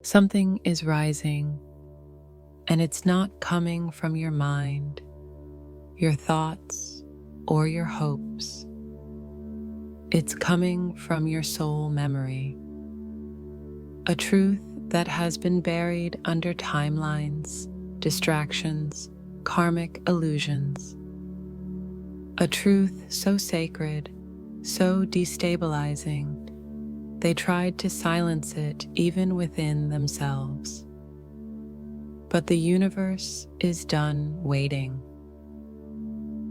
Something is rising, and it's not coming from your mind, your thoughts, or your hopes. It's coming from your soul memory, a truth that has been buried under timelines, distractions, karmic illusions. A truth so sacred, so destabilizing, they tried to silence it even within themselves. But the universe is done waiting.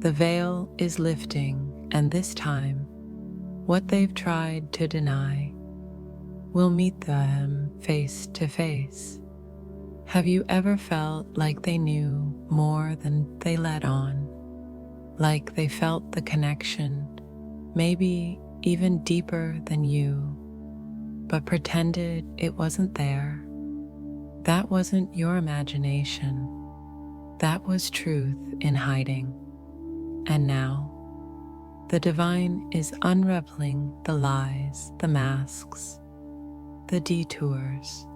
The veil is lifting, and this time, what they've tried to deny will meet them face to face. Have you ever felt like they knew more than they let on? Like they felt the connection, maybe even deeper than you, but pretended it wasn't there? That wasn't your imagination. That was truth in hiding. And now, the divine is unraveling the lies, the masks, the detours,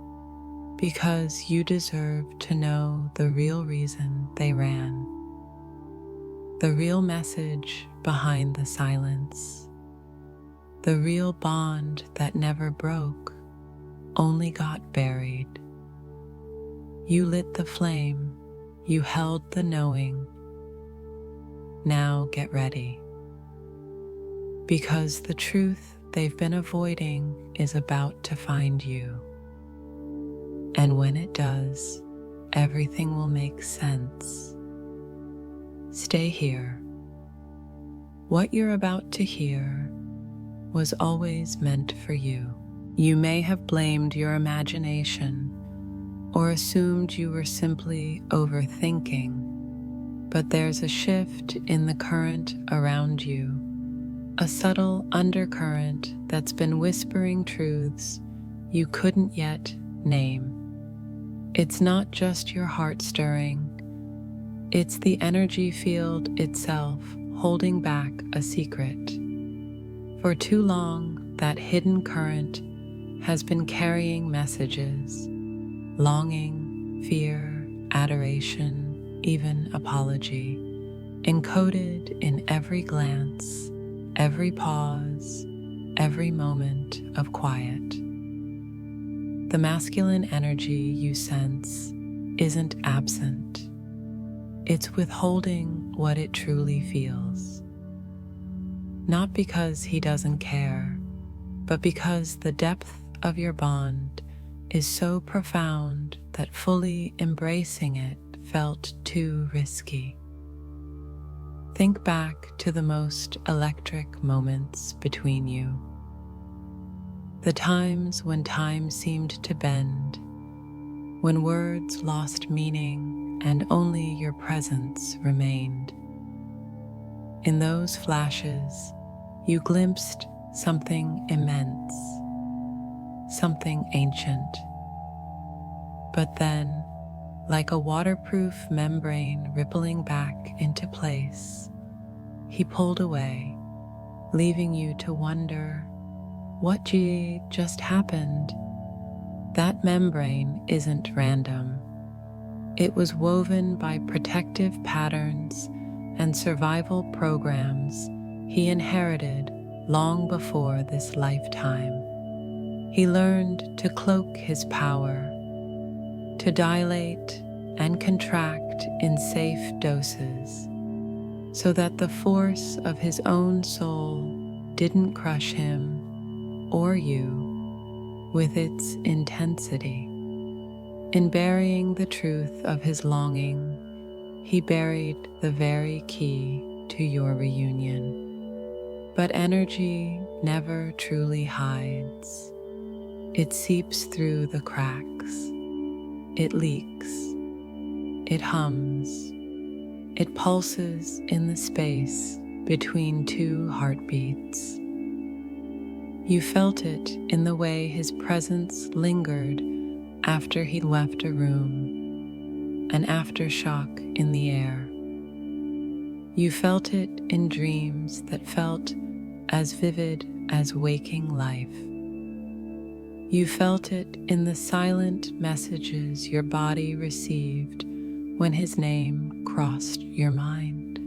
because you deserve to know the real reason they ran, the real message behind the silence, the real bond that never broke, only got buried. You lit the flame, you held the knowing. Now get ready, because the truth they've been avoiding is about to find you. And when it does, everything will make sense. Stay here. What you're about to hear was always meant for you. You may have blamed your imagination or assumed you were simply overthinking, but there's a shift in the current around you, a subtle undercurrent that's been whispering truths you couldn't yet name. It's not just your heart stirring, it's the energy field itself holding back a secret. For too long, that hidden current has been carrying messages, longing, fear, adoration, even apology, encoded in every glance, every pause, every moment of quiet. The masculine energy you sense isn't absent. It's withholding what it truly feels. Not because he doesn't care, but because the depth of your bond is so profound that fully embracing it felt too risky. Think back to the most electric moments between you. The times when time seemed to bend, when words lost meaning and only your presence remained. In those flashes, you glimpsed something immense, something ancient. But then, like a waterproof membrane rippling back into place, he pulled away, leaving you to wonder, what just happened? That membrane isn't random. It was woven by protective patterns and survival programs he inherited long before this lifetime. He learned to cloak his power, to dilate and contract in safe doses, so that the force of his own soul didn't crush him or you with its intensity. In burying the truth of his longing, he buried the very key to your reunion. But energy never truly hides. It seeps through the cracks. It leaks. It hums. It pulses in the space between two heartbeats. You felt it in the way his presence lingered after he left a room, an aftershock in the air. You felt it in dreams that felt as vivid as waking life. You felt it in the silent messages your body received when his name crossed your mind.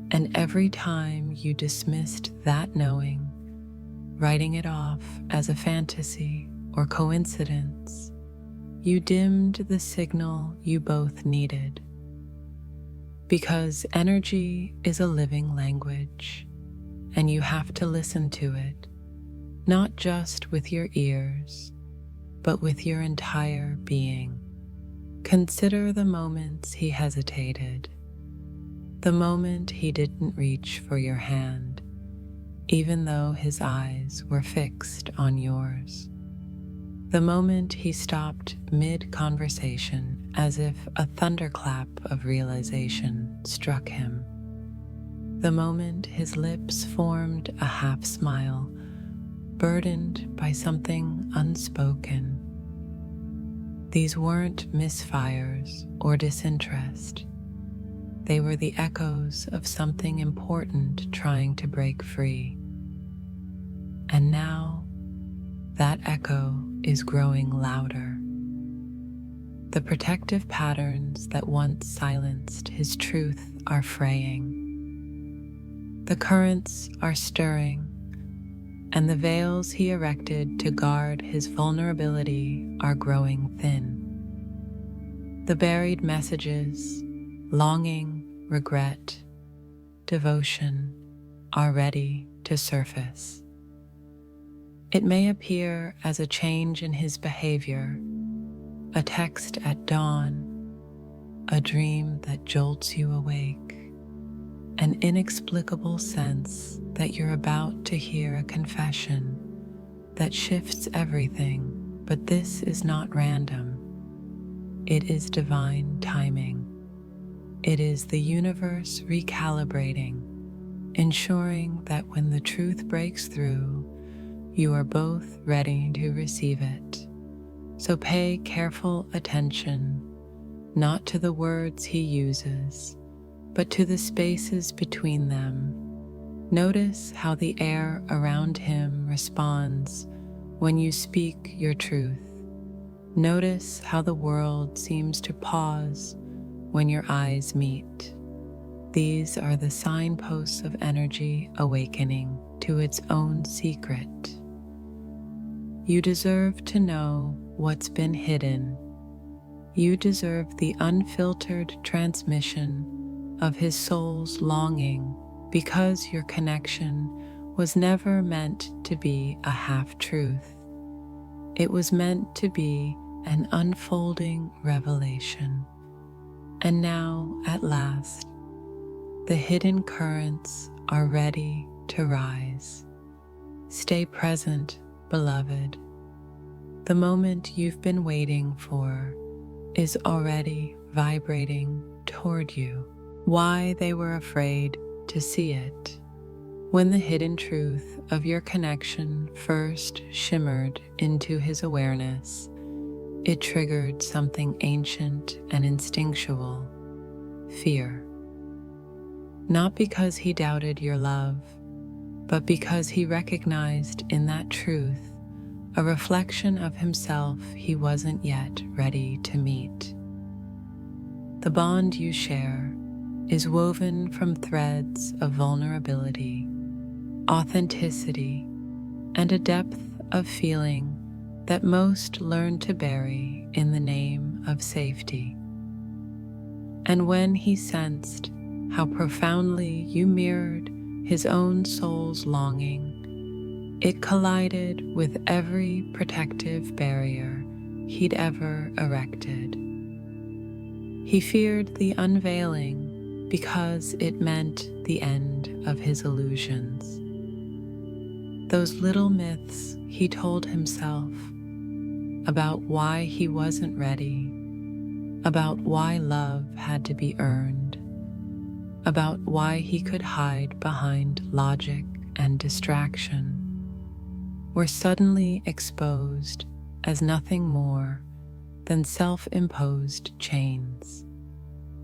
And every time you dismissed that knowing, writing it off as a fantasy or coincidence, you dimmed the signal you both needed. Because energy is a living language, and you have to listen to it, not just with your ears, but with your entire being. Consider the moments he hesitated, the moment he didn't reach for your hand, even though his eyes were fixed on yours. The moment he stopped mid-conversation as if a thunderclap of realization struck him. The moment his lips formed a half-smile, burdened by something unspoken. These weren't misfires or disinterest. They were the echoes of something important trying to break free. And now, that echo is growing louder. The protective patterns that once silenced his truth are fraying. The currents are stirring, and the veils he erected to guard his vulnerability are growing thin. The buried messages, longing, regret, devotion, are ready to surface. It may appear as a change in his behavior, a text at dawn, a dream that jolts you awake, an inexplicable sense that you're about to hear a confession that shifts everything, but this is not random. It is divine timing. It is the universe recalibrating, ensuring that when the truth breaks through, you are both ready to receive it. So pay careful attention, not to the words he uses, but to the spaces between them. Notice how the air around him responds when you speak your truth. Notice how the world seems to pause when your eyes meet. These are the signposts of energy awakening to its own secret. You deserve to know what's been hidden. You deserve the unfiltered transmission of his soul's longing, because your connection was never meant to be a half-truth. It was meant to be an unfolding revelation. And now, at last, the hidden currents are ready to rise. Stay present, beloved. The moment you've been waiting for is already vibrating toward you. Why they were afraid to see it. When the hidden truth of your connection first shimmered into his awareness, it triggered something ancient and instinctual: fear. Not because he doubted your love, but because he recognized in that truth a reflection of himself he wasn't yet ready to meet. The bond you share is woven from threads of vulnerability, authenticity, and a depth of feeling that most learn to bury in the name of safety. And when he sensed how profoundly you mirrored his own soul's longing, it collided with every protective barrier he'd ever erected. He feared the unveiling because it meant the end of his illusions. Those little myths he told himself about why he wasn't ready, about why love had to be earned, about why he could hide behind logic and distraction, were suddenly exposed as nothing more than self-imposed chains.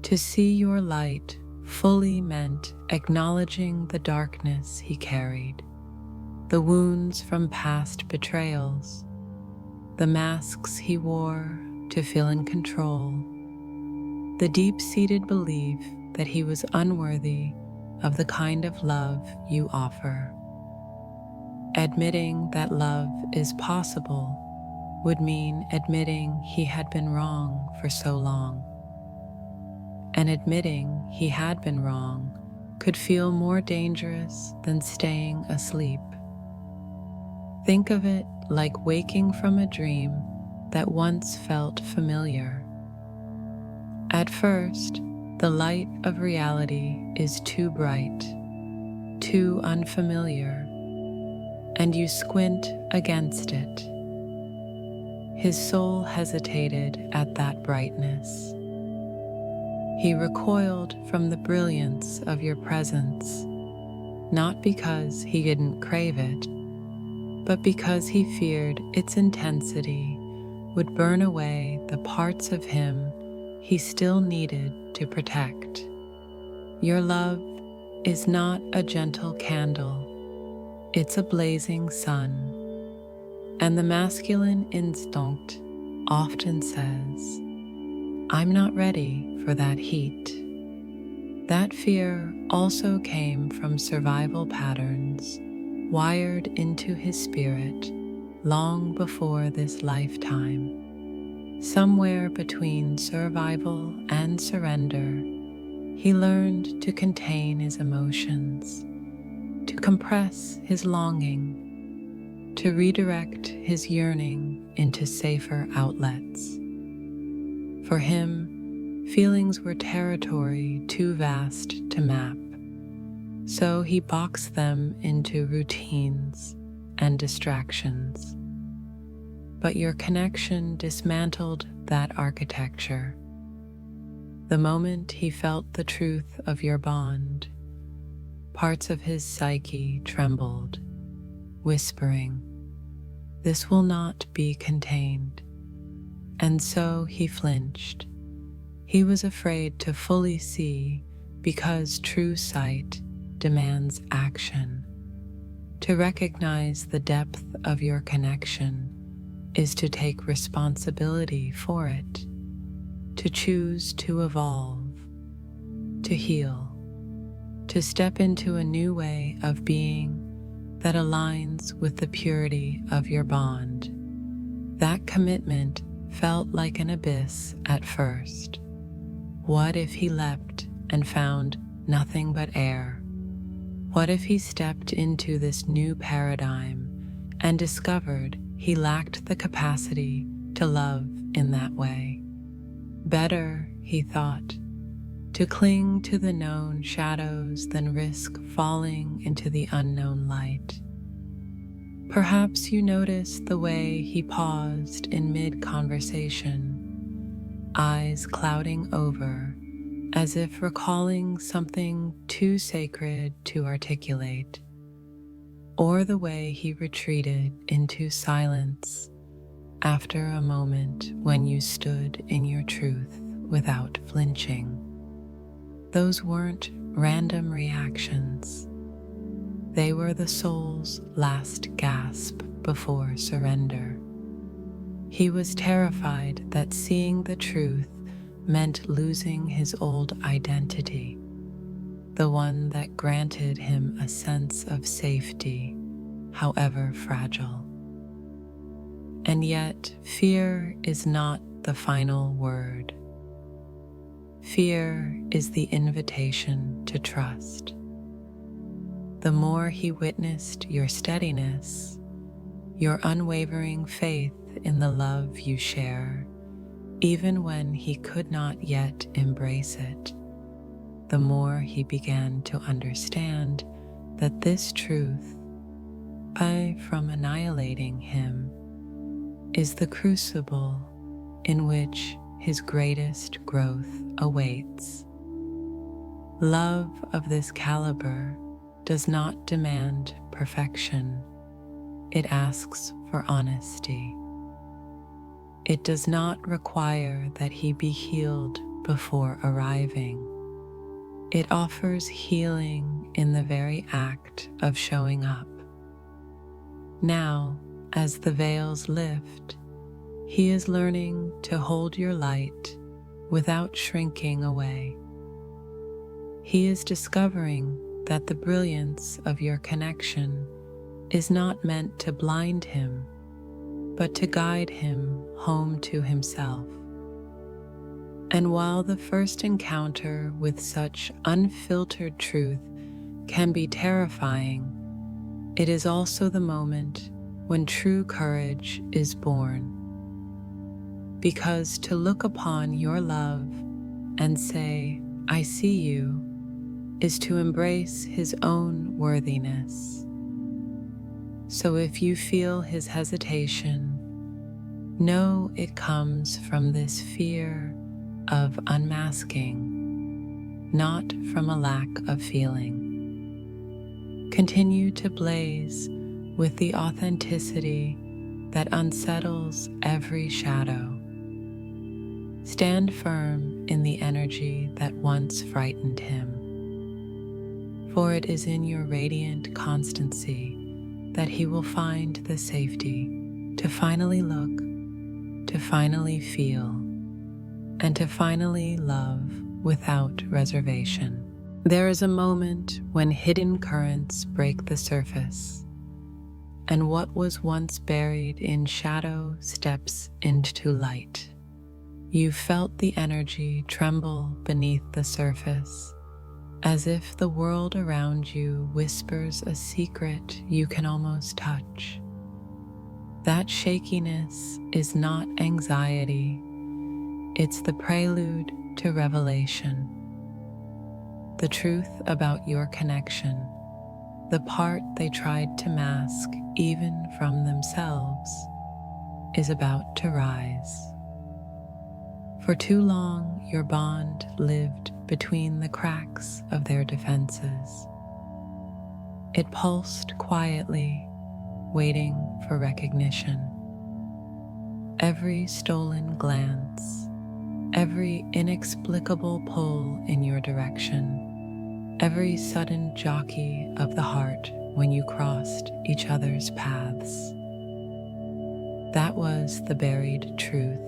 To see your light fully meant acknowledging the darkness he carried, the wounds from past betrayals, the masks he wore to feel in control, the deep-seated belief that he was unworthy of the kind of love you offer. Admitting that love is possible would mean admitting he had been wrong for so long. And admitting he had been wrong could feel more dangerous than staying asleep. Think of it like waking from a dream that once felt familiar. At first, the light of reality is too bright, too unfamiliar, and you squint against it. His soul hesitated at that brightness. He recoiled from the brilliance of your presence, not because he didn't crave it, but because he feared its intensity would burn away the parts of him he still needed to protect. Your love is not a gentle candle, it's a blazing sun. And the masculine instinct often says, "I'm not ready for that heat." That fear also came from survival patterns wired into his spirit long before this lifetime. Somewhere between survival and surrender, he learned to contain his emotions, to compress his longing, to redirect his yearning into safer outlets. For him, feelings were territory too vast to map, so he boxed them into routines and distractions. But your connection dismantled that architecture. The moment he felt the truth of your bond, parts of his psyche trembled, whispering, "This will not be contained." And so he flinched. He was afraid to fully see because true sight demands action. To recognize the depth of your connection is to take responsibility for it, to choose to evolve, to heal, to step into a new way of being that aligns with the purity of your bond. That commitment felt like an abyss at first. What if he leapt and found nothing but air? What if he stepped into this new paradigm and discovered he lacked the capacity to love in that way? Better, he thought, to cling to the known shadows than risk falling into the unknown light. Perhaps you noticed the way he paused in mid-conversation, eyes clouding over, as if recalling something too sacred to articulate, or the way he retreated into silence after a moment when you stood in your truth without flinching. Those weren't random reactions. They were the soul's last gasp before surrender. He was terrified that seeing the truth meant losing his old identity, the one that granted him a sense of safety, however fragile. And yet, fear is not the final word. Fear is the invitation to trust. The more he witnessed your steadiness, your unwavering faith in the love you share, even when he could not yet embrace it, the more he began to understand that this truth, far from annihilating him, is the crucible in which his greatest growth awaits. Love of this caliber does not demand perfection. It asks for honesty. It does not require that he be healed before arriving. It offers healing in the very act of showing up. Now, as the veils lift, he is learning to hold your light without shrinking away. He is discovering that the brilliance of your connection is not meant to blind him, but to guide him home to himself. And while the first encounter with such unfiltered truth can be terrifying, it is also the moment when true courage is born. Because to look upon your love and say, "I see you," is to embrace his own worthiness. So if you feel his hesitation, know it comes from this fear of unmasking, not from a lack of feeling. Continue to blaze with the authenticity that unsettles every shadow. Stand firm in the energy that once frightened him, for it is in your radiant constancy that he will find the safety to finally look, to finally feel, and to finally love without reservation. There is a moment when hidden currents break the surface, and what was once buried in shadow steps into light. You felt the energy tremble beneath the surface, as if the world around you whispers a secret you can almost touch. That shakiness is not anxiety, it's the prelude to revelation. The truth about your connection, the part they tried to mask even from themselves, is about to rise. For too long, your bond lived between the cracks of their defenses. It pulsed quietly, waiting for recognition. Every stolen glance, every inexplicable pull in your direction, every sudden jockey of the heart when you crossed each other's paths. That was the buried truth,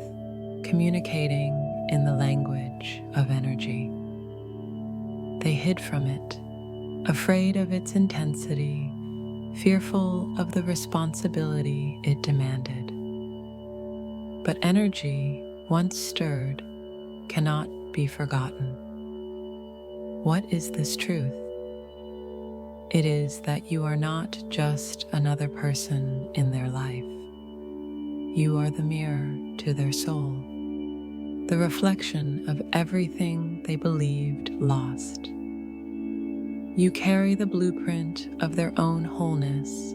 communicating in the language of energy. They hid from it, afraid of its intensity, fearful of the responsibility it demanded. But energy, once stirred, cannot be forgotten. What is this truth? It is that you are not just another person in their life. You are the mirror to their soul, the reflection of everything they believed lost. You carry the blueprint of their own wholeness,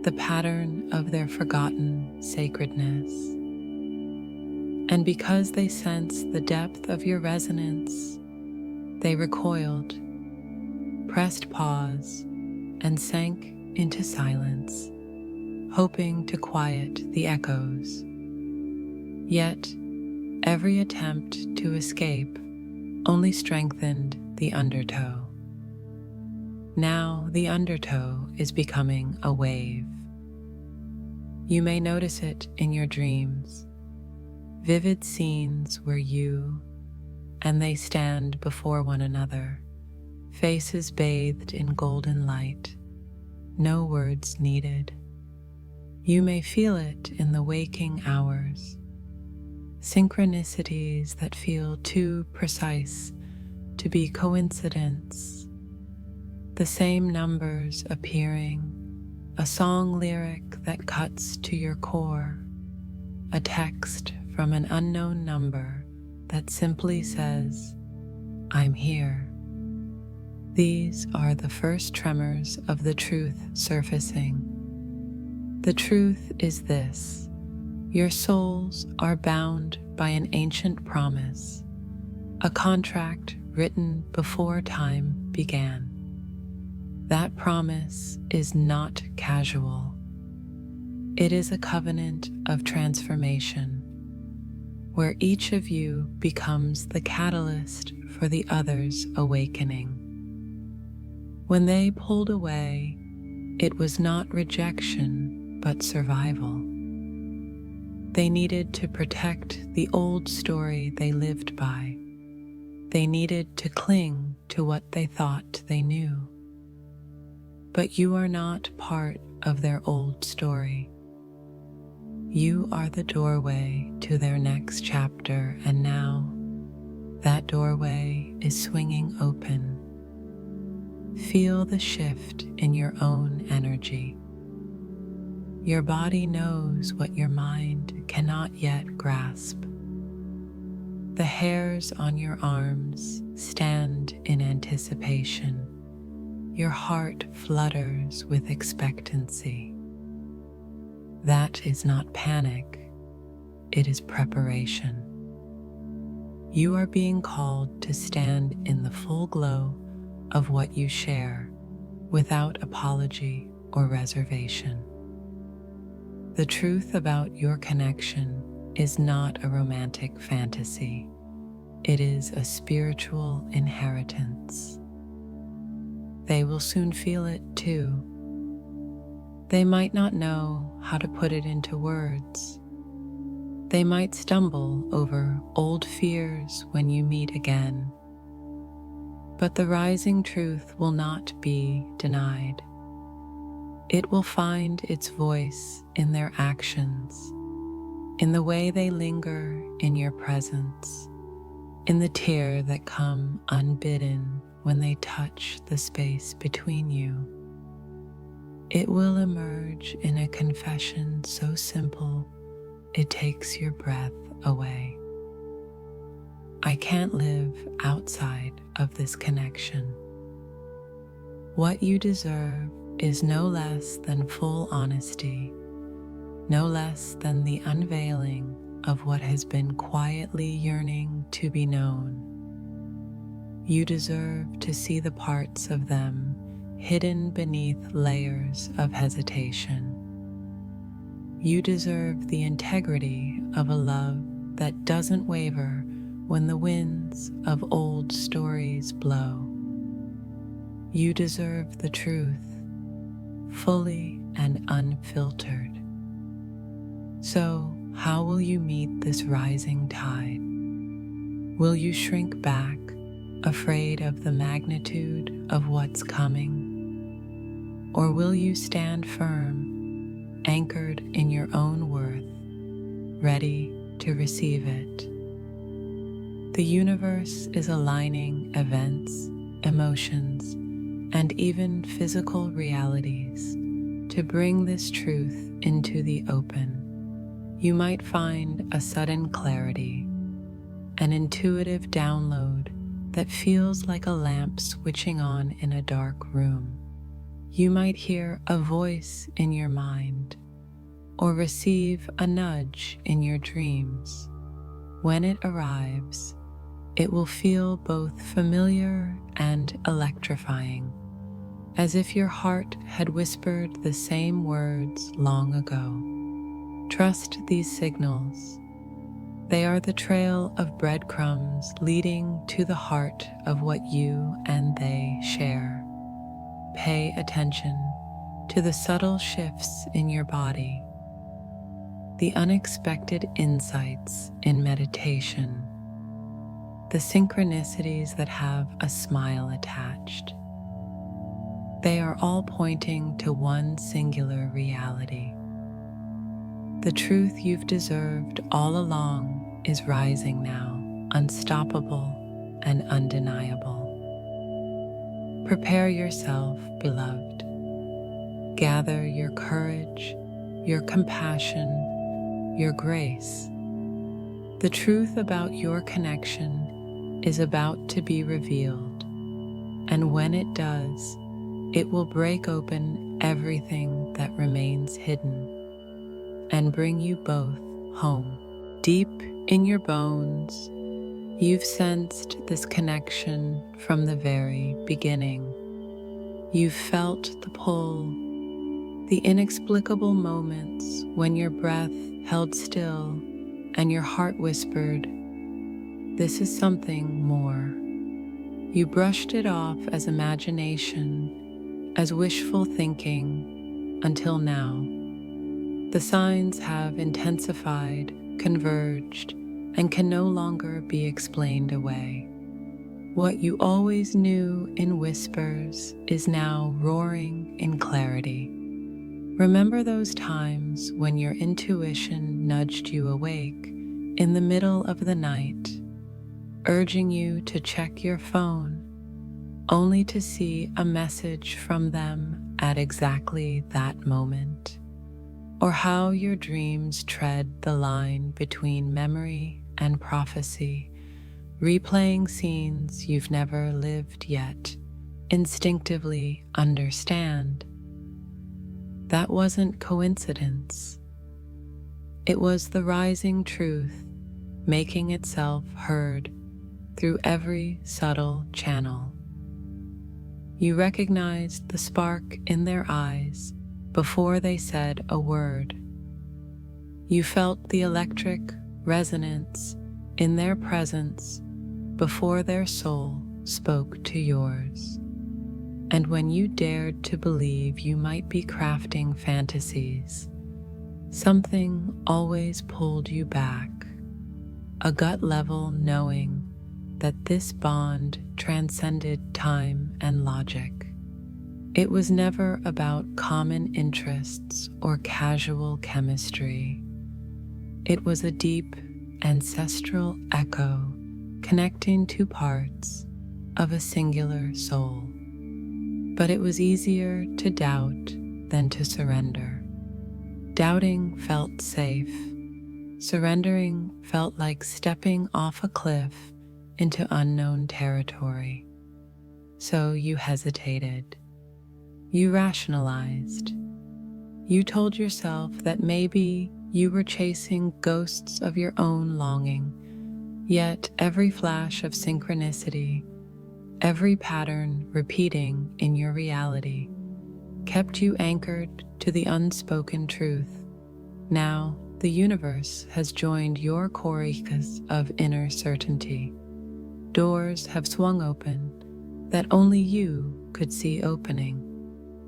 the pattern of their forgotten sacredness. And because they sensed the depth of your resonance, they recoiled, pressed pause, and sank into silence, hoping to quiet the echoes. Yet, every attempt to escape only strengthened the undertow. Now the undertow is becoming a wave. You may notice it in your dreams, vivid scenes where you and they stand before one another, faces bathed in golden light, no words needed. You may feel it in the waking hours, synchronicities that feel too precise to be coincidence, the same numbers appearing, a song lyric that cuts to your core, a text from an unknown number that simply says, "I'm here." These are the first tremors of the truth surfacing. The truth is this: your souls are bound by an ancient promise, a contract written before time began. That promise is not casual. It is a covenant of transformation, where each of you becomes the catalyst for the other's awakening. When they pulled away, it was not rejection, but survival. They needed to protect the old story they lived by. They needed to cling to what they thought they knew. But you are not part of their old story. You are the doorway to their next chapter, and now that doorway is swinging open. Feel the shift in your own energy. Your body knows what your mind cannot yet grasp. The hairs on your arms stand in anticipation. Your heart flutters with expectancy. That is not panic, it is preparation. You are being called to stand in the full glow of what you share, without apology or reservation. The truth about your connection is not a romantic fantasy. It is a spiritual inheritance. They will soon feel it too. They might not know how to put it into words. They might stumble over old fears when you meet again. But the rising truth will not be denied. It will find its voice in their actions, in the way they linger in your presence, in the tears that come unbidden when they touch the space between you. It will emerge in a confession so simple it takes your breath away. I can't live outside of this connection. What you deserve is no less than full honesty, no less than the unveiling of what has been quietly yearning to be known. You deserve to see the parts of them hidden beneath layers of hesitation. You deserve the integrity of a love that doesn't waver when the winds of old stories blow. You deserve the truth, fully and unfiltered. So, how will you meet this rising tide? Will you shrink back, afraid of the magnitude of what's coming? Or will you stand firm, anchored in your own worth, ready to receive it? The universe is aligning events, emotions, and even physical realities to bring this truth into the open. You might find a sudden clarity, an intuitive download that feels like a lamp switching on in a dark room. You might hear a voice in your mind or receive a nudge in your dreams. When it arrives, it will feel both familiar and electrifying, as if your heart had whispered the same words long ago. Trust these signals. They are the trail of breadcrumbs leading to the heart of what you and they share. Pay attention to the subtle shifts in your body, the unexpected insights in meditation, the synchronicities that have a smile attached. They are all pointing to one singular reality. The truth you've deserved all along is rising now, unstoppable and undeniable. Prepare yourself, beloved. Gather your courage, your compassion, your grace. The truth about your connection is about to be revealed, and when it does, it will break open everything that remains hidden and bring you both home. Deep in your bones, you've sensed this connection from the very beginning. You've felt the pull, the inexplicable moments when your breath held still and your heart whispered, "This is something more." You brushed it off as imagination, as wishful thinking, until now. The signs have intensified, converged, and can no longer be explained away. What you always knew in whispers is now roaring in clarity. Remember those times when your intuition nudged you awake in the middle of the night, urging you to check your phone, only to see a message from them at exactly that moment? Or how your dreams tread the line between memory and prophecy, replaying scenes you've never lived yet instinctively understand? That wasn't coincidence. It was the rising truth making itself heard through every subtle channel. You recognized the spark in their eyes before they said a word. You felt the electric resonance in their presence before their soul spoke to yours. And when you dared to believe you might be crafting fantasies, something always pulled you back, a gut-level knowing that this bond transcended time and logic. It was never about common interests or casual chemistry. It was a deep, ancestral echo connecting two parts of a singular soul. But it was easier to doubt than to surrender. Doubting felt safe. Surrendering felt like stepping off a cliff into unknown territory. So you hesitated. You rationalized. You told yourself that maybe you were chasing ghosts of your own longing, yet every flash of synchronicity, every pattern repeating in your reality, kept you anchored to the unspoken truth. Now, the universe has joined your chorus of inner certainty. Doors have swung open that only you could see opening.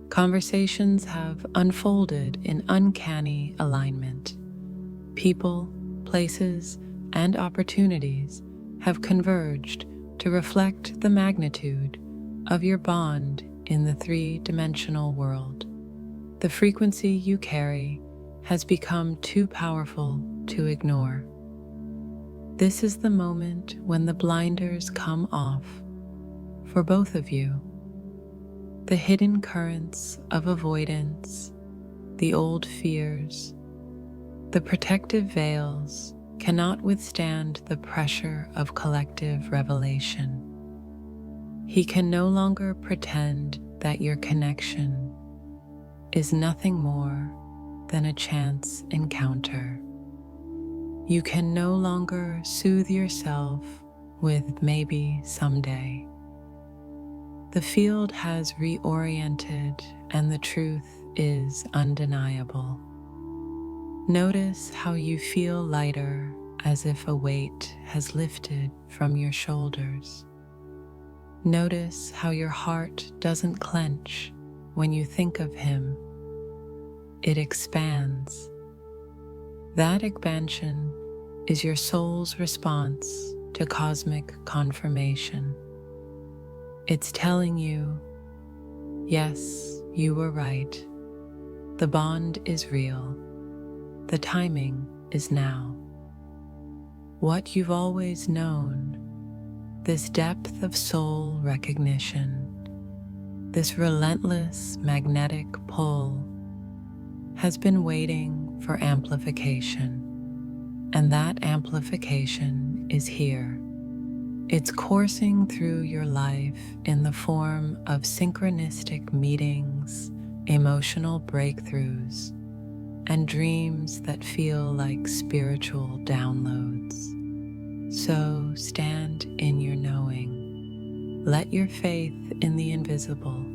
Conversations have unfolded in uncanny alignment. People, places, and opportunities have converged to reflect the magnitude of your bond in the three-dimensional world. The frequency you carry has become too powerful to ignore. This is the moment when the blinders come off for both of you. The hidden currents of avoidance, the old fears, the protective veils cannot withstand the pressure of collective revelation. He can no longer pretend that your connection is nothing more than a chance encounter. You can no longer soothe yourself with maybe someday. The field has reoriented and the truth is undeniable. Notice how you feel lighter, as if a weight has lifted from your shoulders. Notice how your heart doesn't clench when you think of him. It expands. That expansion is your soul's response to cosmic confirmation. It's telling you, yes, you were right. The bond is real. The timing is now. What you've always known, this depth of soul recognition, this relentless magnetic pull, has been waiting for amplification. And that amplification is here. It's coursing through your life in the form of synchronistic meetings, emotional breakthroughs, and dreams that feel like spiritual downloads. So stand in your knowing. Let your faith in the invisible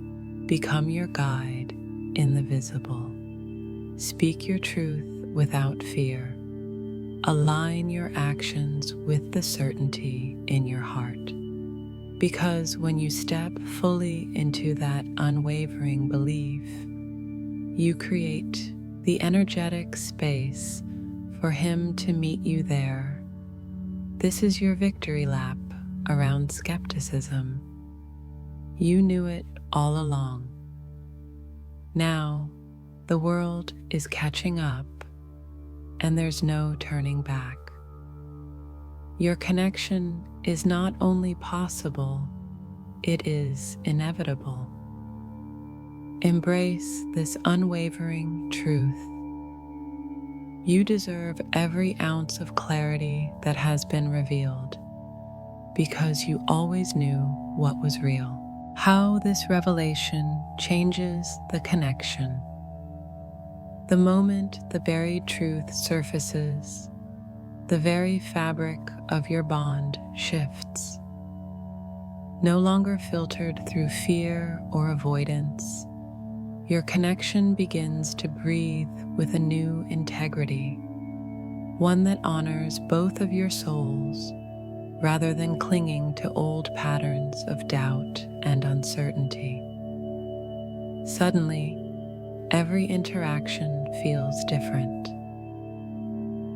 become your guide in the visible. Speak your truth without fear. Align your actions with the certainty in your heart. Because when you step fully into that unwavering belief, you create the energetic space for Him to meet you there. This is your victory lap around skepticism. You knew it all along. Now, the world is catching up, and there's no turning back. Your connection is not only possible, it is inevitable. Embrace this unwavering truth. You deserve every ounce of clarity that has been revealed, because you always knew what was real. How this revelation changes the connection. The moment the buried truth surfaces, the very fabric of your bond shifts. No longer filtered through fear or avoidance, your connection begins to breathe with a new integrity, one that honors both of your souls rather than clinging to old patterns of doubt and uncertainty. Suddenly, every interaction feels different.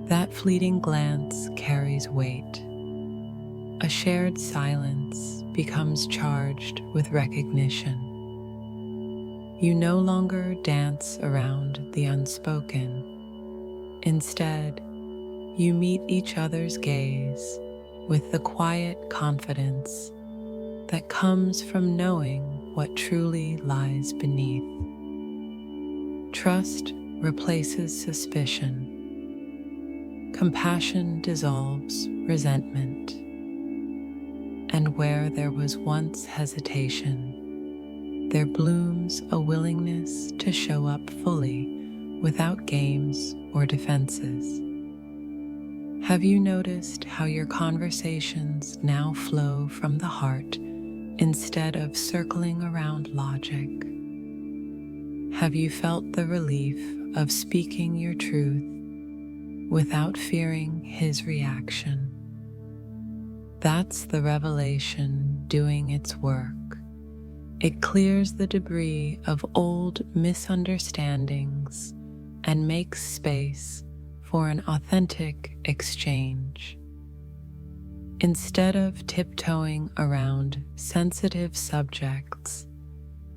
That fleeting glance carries weight. A shared silence becomes charged with recognition. You no longer dance around the unspoken. Instead, you meet each other's gaze with the quiet confidence that comes from knowing what truly lies beneath. Trust replaces suspicion. Compassion dissolves resentment. And where there was once hesitation, there blooms a willingness to show up fully without games or defenses. Have you noticed how your conversations now flow from the heart instead of circling around logic? Have you felt the relief of speaking your truth without fearing His reaction? That's the revelation doing its work. It clears the debris of old misunderstandings and makes space for an authentic exchange. Instead of tiptoeing around sensitive subjects,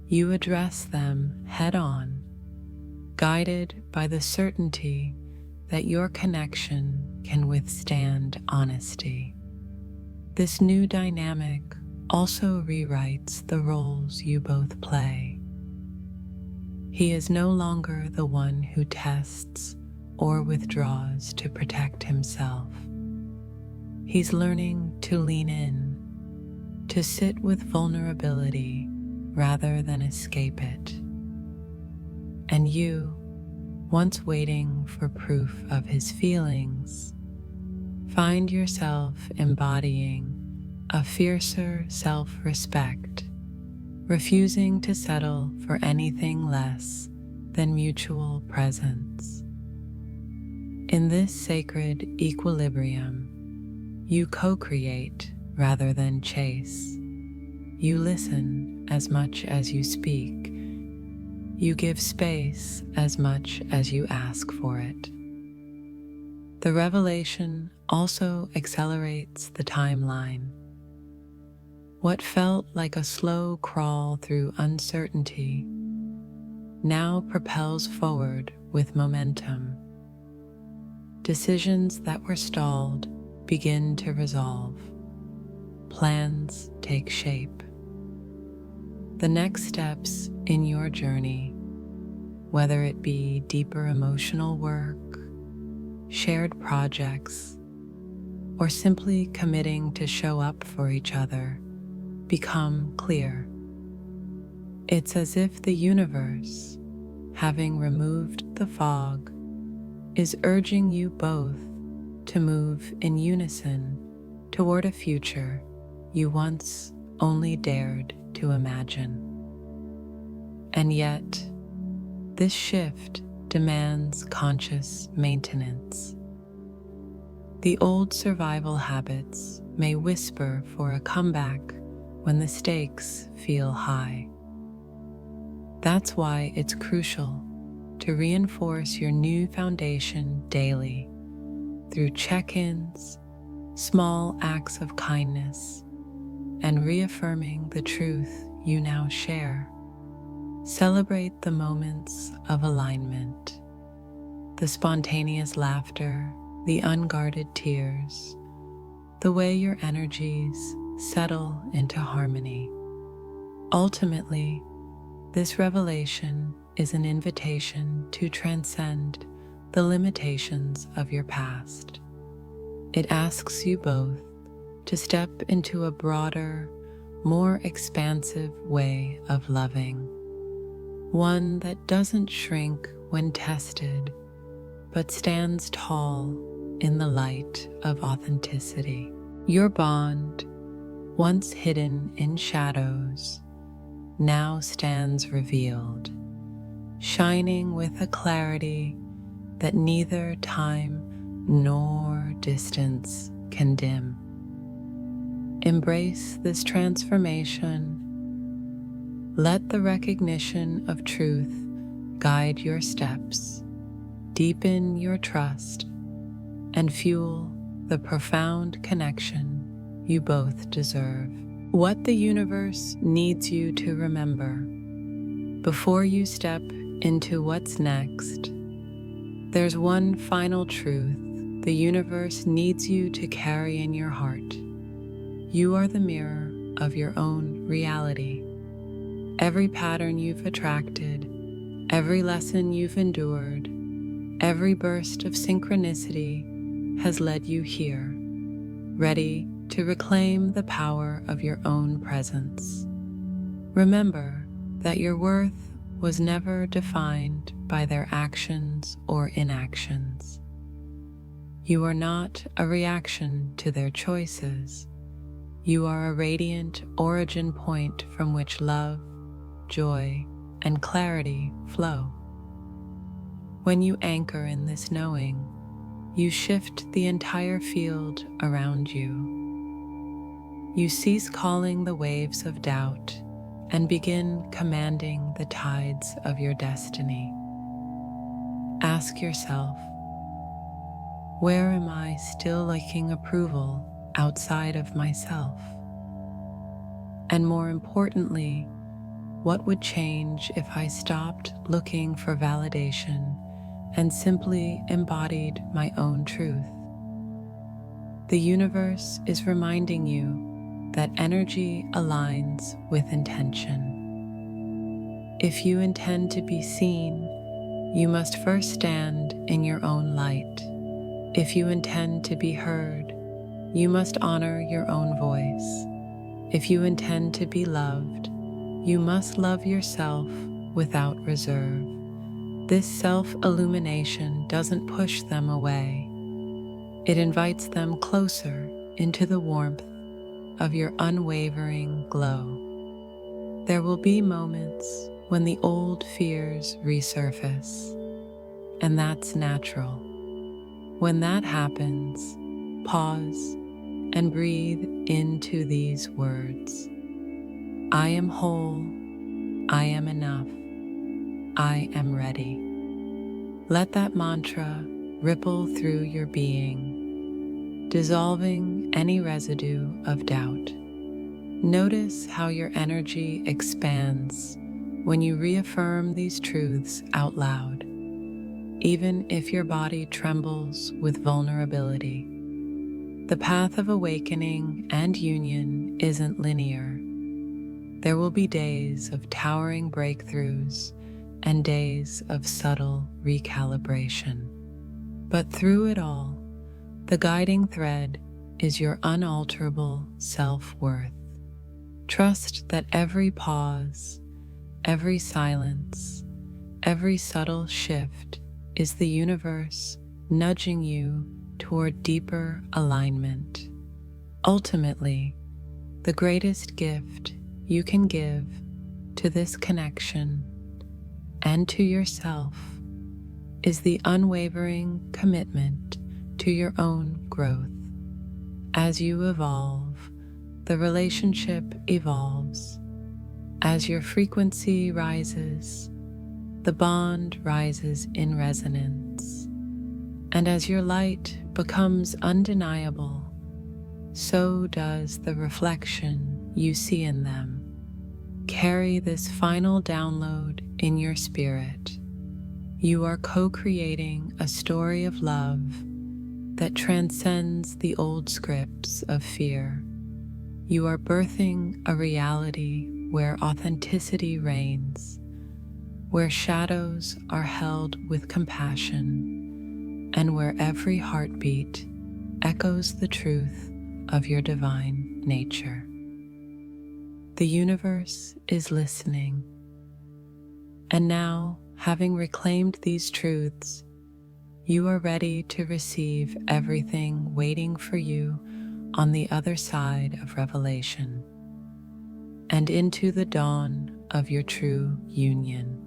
you address them head-on, guided by the certainty that your connection can withstand honesty. This new dynamic also rewrites the roles you both play. He is no longer the one who tests or withdraws to protect himself. He's learning to lean in, to sit with vulnerability rather than escape it. And you, once waiting for proof of his feelings, find yourself embodying a fiercer self-respect, refusing to settle for anything less than mutual presence. In this sacred equilibrium, you co-create rather than chase. You listen as much as you speak. You give space as much as you ask for it. The revelation also accelerates the timeline. What felt like a slow crawl through uncertainty now propels forward with momentum. Decisions that were stalled begin to resolve. Plans take shape. The next steps in your journey, whether it be deeper emotional work, shared projects, or simply committing to show up for each other, become clear. It's as if the universe, having removed the fog, is urging you both to move in unison toward a future you once only dared to imagine. And yet, this shift demands conscious maintenance. The old survival habits may whisper for a comeback when the stakes feel high. That's why it's crucial to reinforce your new foundation daily through check-ins, small acts of kindness, and reaffirming the truth you now share. Celebrate the moments of alignment, the spontaneous laughter, the unguarded tears, the way your energies settle into harmony. Ultimately, this revelation is an invitation to transcend the limitations of your past. It asks you both to step into a broader, more expansive way of loving, one that doesn't shrink when tested, but stands tall in the light of authenticity. Your bond, once hidden in shadows, now stands revealed, shining with a clarity that neither time nor distance can dim. Embrace this transformation. Let the recognition of truth guide your steps, deepen your trust, and fuel the profound connection you both deserve. What the universe needs you to remember before you step into what's next. There's one final truth the universe needs you to carry in your heart. You are the mirror of your own reality. Every pattern you've attracted, every lesson you've endured, every burst of synchronicity has led you here, ready to reclaim the power of your own presence. Remember that your worth was never defined by their actions or inactions. You are not a reaction to their choices. You are a radiant origin point from which love, joy, and clarity flow. When you anchor in this knowing, you shift the entire field around you. You cease calling the waves of doubt and begin commanding the tides of your destiny. Ask yourself, where am I still lacking approval outside of myself? And more importantly, what would change if I stopped looking for validation and simply embodied my own truth? The universe is reminding you that energy aligns with intention. If you intend to be seen, you must first stand in your own light. If you intend to be heard, you must honor your own voice. If you intend to be loved, you must love yourself without reserve. This self-illumination doesn't push them away. It invites them closer into the warmth of your unwavering glow. There will be moments when the old fears resurface, and that's natural. When that happens, pause and breathe into these words. I am whole, I am enough, I am ready. Let that mantra ripple through your being, dissolving any residue of doubt. Notice how your energy expands when you reaffirm these truths out loud, even if your body trembles with vulnerability. The path of awakening and union isn't linear. There will be days of towering breakthroughs and days of subtle recalibration. But through it all, the guiding thread is your unalterable self-worth. Trust that every pause, every silence, every subtle shift is the universe nudging you toward deeper alignment. Ultimately, the greatest gift you can give to this connection and to yourself is the unwavering commitment to your own growth. As you evolve, the relationship evolves. As your frequency rises, the bond rises in resonance, and as your light becomes undeniable, so does the reflection you see in them. Carry this final download in your spirit. You are co-creating a story of love that transcends the old scripts of fear. You are birthing a reality where authenticity reigns, where shadows are held with compassion, and where every heartbeat echoes the truth of your divine nature. The universe is listening, and now, having reclaimed these truths, you are ready to receive everything waiting for you on the other side of revelation and into the dawn of your true union.